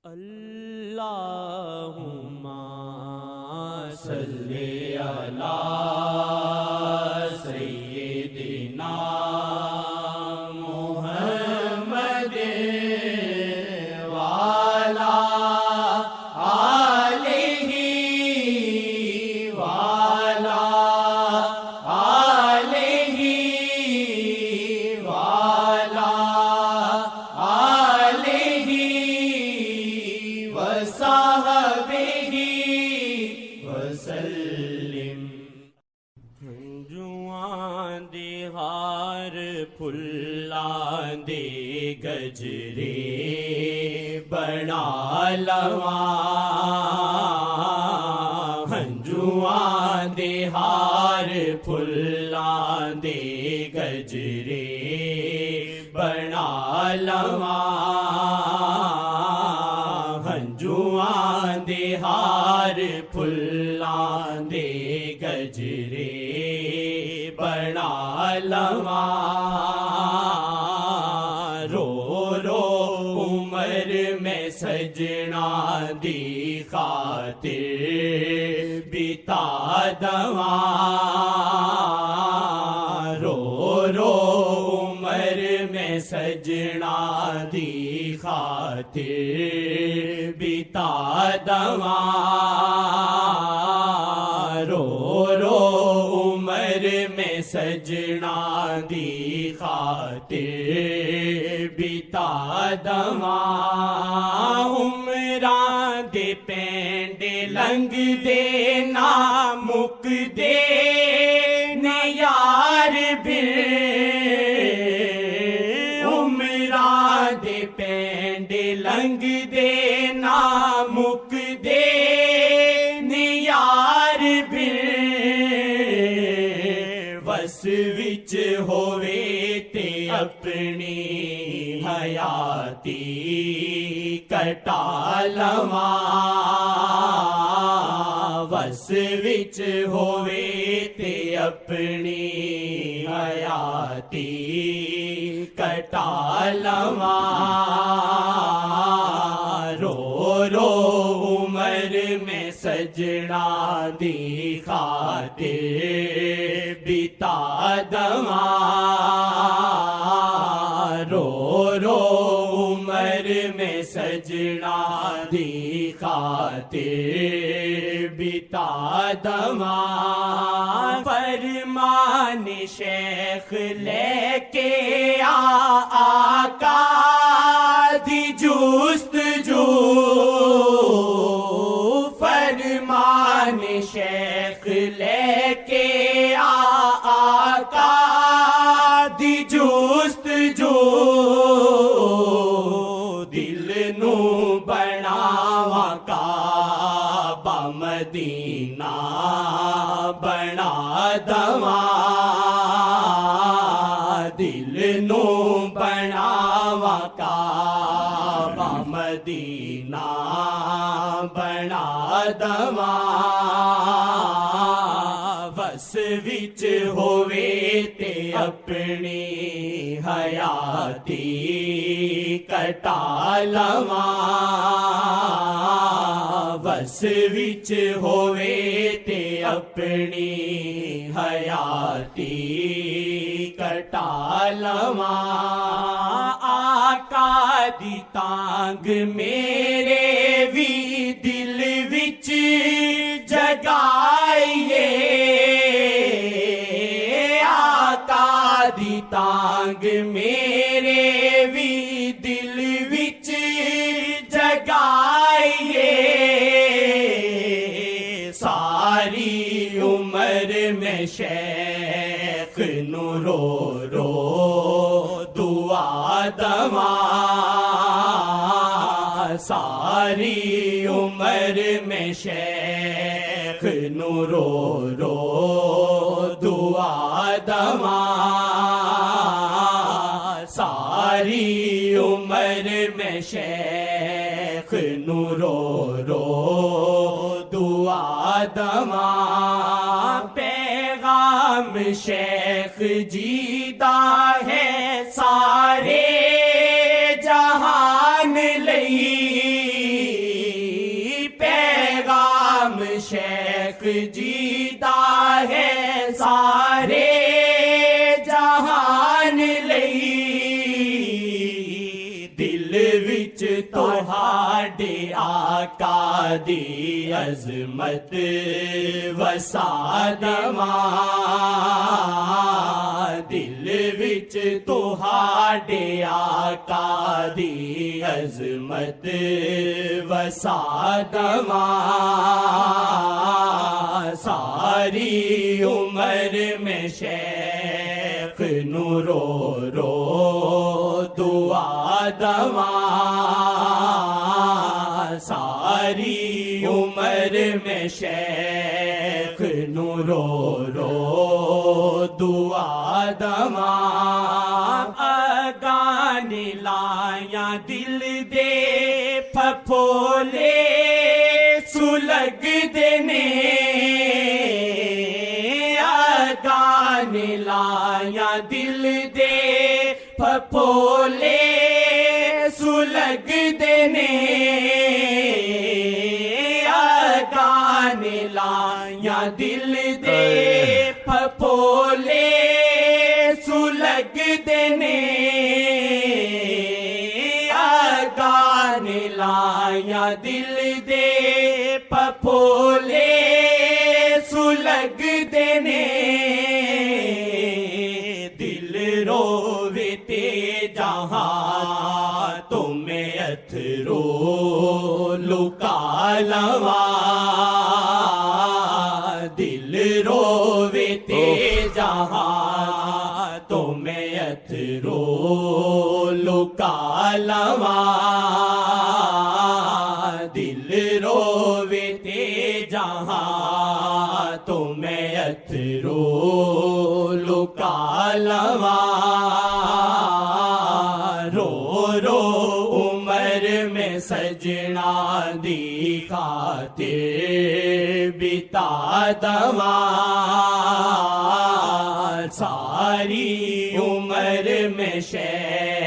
اللہم صلی علی سیدنا محمد وعلی آلہ وعلی آلہ وعلی وصحبہ وسلم۔ جواں دے ہار پھلاں دے گجرے بنا لواں، جواں دے ہار پھلاں دے گجرے بنا لواں، جواں دے ہار پھلاں دے گجرے بنا لواں، رو رو عمر میں سجنا دی خاطر بتا دواں، رو رو عمر میں سجنا دی خاطر بتا دواں، رو رو عمر میں سجنا دی خاطر بتا دواں، عمراں دے پینڈ لنگ دے نا مک دے نے یار بھر، عمراں دے پینڈ لنگ دے نا مک دے نے یار بھر، وس وچ ہووے تے اپنی حیاتی کٹا لواں، وس وچ ہووے تے اپنی حیاتی کٹا لواں، رو رو عمر میں سجنا دی خاطر بتا دواں، رو رو عمر میں سجنا دی خاطر بتا دواں، فرمان شیخ لے کے آقا دی جستجو، فرمان شیخ لے کے آقا دی جستجو، دل نو بناواں کعبہ مدینہ بنا دواں، دل نو بناواں کعبہ مدینہ بنا دواں، وس وچ ہووے تے اپنی حیاتی کٹا لواں، وس وچ ہووے تے اپنی حیاتی کٹا لواں، آقا دی تانگ میرے وی دل وچ جگائیے، آقا دی تانگ میرے وی دل وچ جگائیے، ساری عمر میں شیخ نو رو رو دعا دواں، ساری عمر میں شیخ نو رو رو دعا دواں، ساری عمر میں شیخ نو رو رو دعا دواں، پیغام شیخ جی دا ہے سارے جہان لئی، شیخ جیتا ہے سارے جہان لئی دل وچ تہاڈے آقا دی عظمت وسا دواں دل وچ تہاڈے آقا دی عظمت وسا دواں ساری عمر میں شیخ نو رو رو دعا دواں ساری عمر میں شیخ نو رو رو دعا دواں اگان لایا دل دے پھپھولے سلگ دینے اگان لایا دل دے پھپھولے سلگ دینے اگان لایا دل دے پھپھولے سلگ دینے اگان لایا دل دے پھپھولے سلگ دینے دل روے تے جہاں تمہیں اتھرو لکا لواں دل روے تے جہاں تمہیں اتھرو لکا لواں دل روے تے جہاں تمہیں اتھرو لکا لواں رو رو عمر میں سجنا دی خاطر بتا دواں ساری عمر میں شیخ